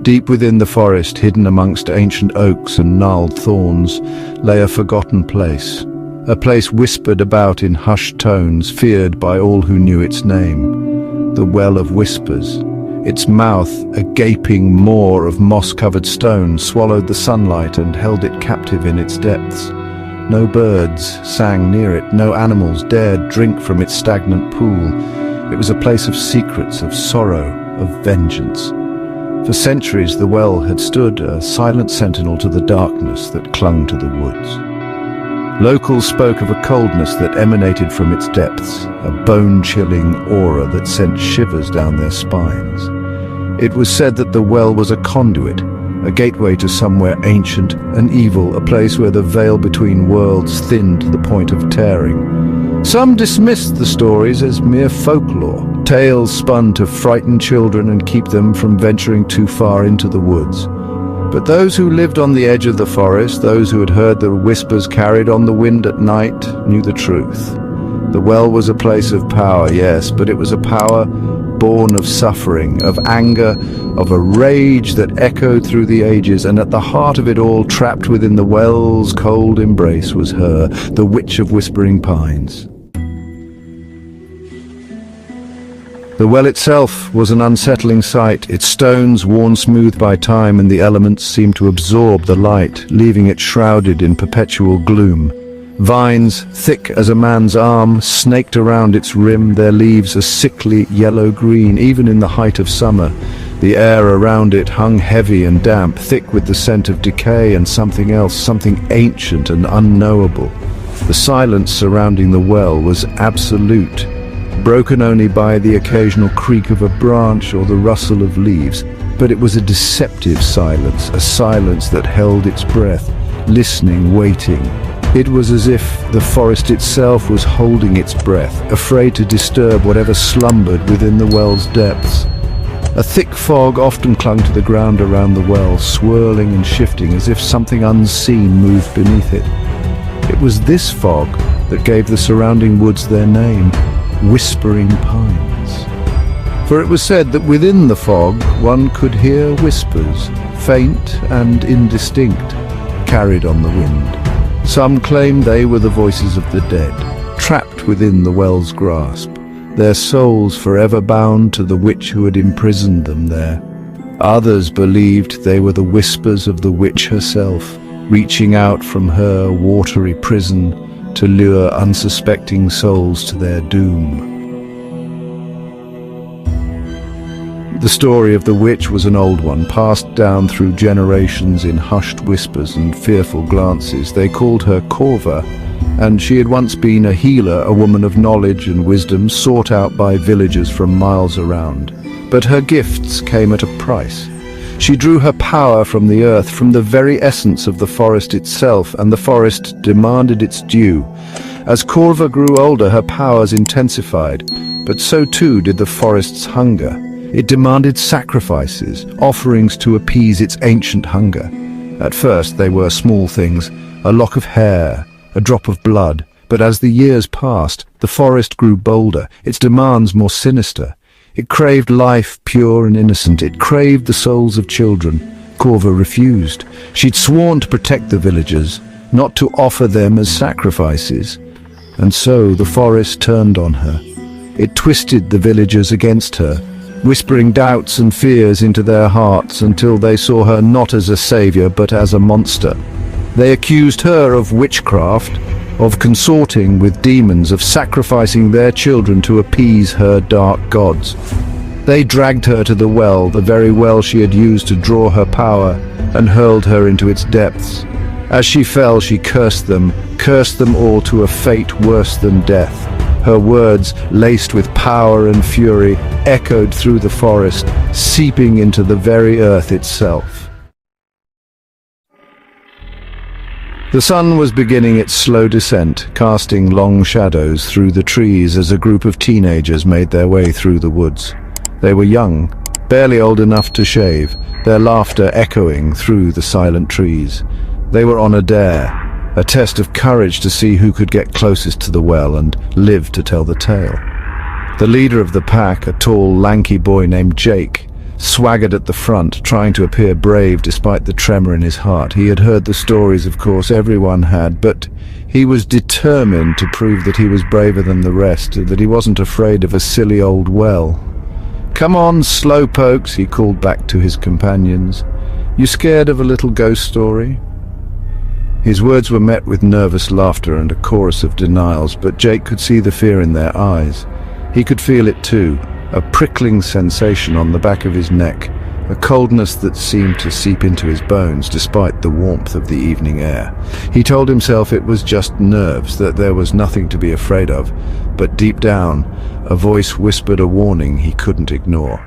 Deep within the forest, hidden amongst ancient oaks and gnarled thorns, lay a forgotten place. A place whispered about in hushed tones, feared by all who knew its name. The Well of Whispers. Its mouth, a gaping maw of moss-covered stone, swallowed the sunlight and held it captive in its depths. No birds sang near it, no animals dared drink from its stagnant pool. It was a place of secrets, of sorrow, of vengeance. For centuries the well had stood, a silent sentinel to the darkness that clung to the woods. Locals spoke of a coldness that emanated from its depths, a bone-chilling aura that sent shivers down their spines. It was said that the well was a conduit, a gateway to somewhere ancient and evil, a place where the veil between worlds thinned to the point of tearing. Some dismissed the stories as mere folklore, tales spun to frighten children and keep them from venturing too far into the woods. But those who lived on the edge of the forest, those who had heard the whispers carried on the wind at night, knew the truth. The well was a place of power, yes, but it was a power born of suffering, of anger, of a rage that echoed through the ages, and at the heart of it all, trapped within the well's cold embrace, was her, the Witch of Whispering Pines. The well itself was an unsettling sight, its stones worn smooth by time, and the elements seemed to absorb the light, leaving it shrouded in perpetual gloom. Vines, thick as a man's arm, snaked around its rim, their leaves a sickly yellow-green. Even in the height of summer, the air around it hung heavy and damp, thick with the scent of decay and something else, something ancient and unknowable. The silence surrounding the well was absolute, broken only by the occasional creak of a branch or the rustle of leaves. But it was a deceptive silence, a silence that held its breath, listening, waiting. It was as if the forest itself was holding its breath, afraid to disturb whatever slumbered within the well's depths. A thick fog often clung to the ground around the well, swirling and shifting as if something unseen moved beneath it. It was this fog that gave the surrounding woods their name, Whispering Pines. For it was said that within the fog one could hear whispers, faint and indistinct, carried on the wind. Some claimed they were the voices of the dead, trapped within the well's grasp, their souls forever bound to the witch who had imprisoned them there. Others believed they were the whispers of the witch herself, reaching out from her watery prison to lure unsuspecting souls to their doom. The story of the witch was an old one, passed down through generations in hushed whispers and fearful glances. They called her Corva, and she had once been a healer, a woman of knowledge and wisdom, sought out by villagers from miles around. But her gifts came at a price. She drew her power from the earth, from the very essence of the forest itself, and the forest demanded its due. As Corva grew older, her powers intensified, but so too did the forest's hunger. It demanded sacrifices, offerings to appease its ancient hunger. At first they were small things, a lock of hair, a drop of blood, but as the years passed, the forest grew bolder, its demands more sinister. It craved life pure and innocent, it craved the souls of children. Corva refused. She'd sworn to protect the villagers, not to offer them as sacrifices. And so the forest turned on her. It twisted the villagers against her, whispering doubts and fears into their hearts until they saw her not as a savior but as a monster. They accused her of witchcraft, of consorting with demons, of sacrificing their children to appease her dark gods. They dragged her to the well, the very well she had used to draw her power, and hurled her into its depths. As she fell, she cursed them all to a fate worse than death. Her words, laced with power and fury, echoed through the forest, seeping into the very earth itself. The sun was beginning its slow descent, casting long shadows through the trees as a group of teenagers made their way through the woods. They were young, barely old enough to shave, their laughter echoing through the silent trees. They were on a dare, a test of courage to see who could get closest to the well and live to tell the tale. The leader of the pack, a tall, lanky boy named Jake, swaggered at the front, trying to appear brave despite the tremor in his heart. He had heard the stories, of course, everyone had, but he was determined to prove that he was braver than the rest, that he wasn't afraid of a silly old well. "Come on, slowpokes," he called back to his companions. "You scared of a little ghost story?" His words were met with nervous laughter and a chorus of denials, but Jake could see the fear in their eyes. He could feel it too, a prickling sensation on the back of his neck, a coldness that seemed to seep into his bones despite the warmth of the evening air. He told himself it was just nerves, that there was nothing to be afraid of, but deep down, a voice whispered a warning he couldn't ignore.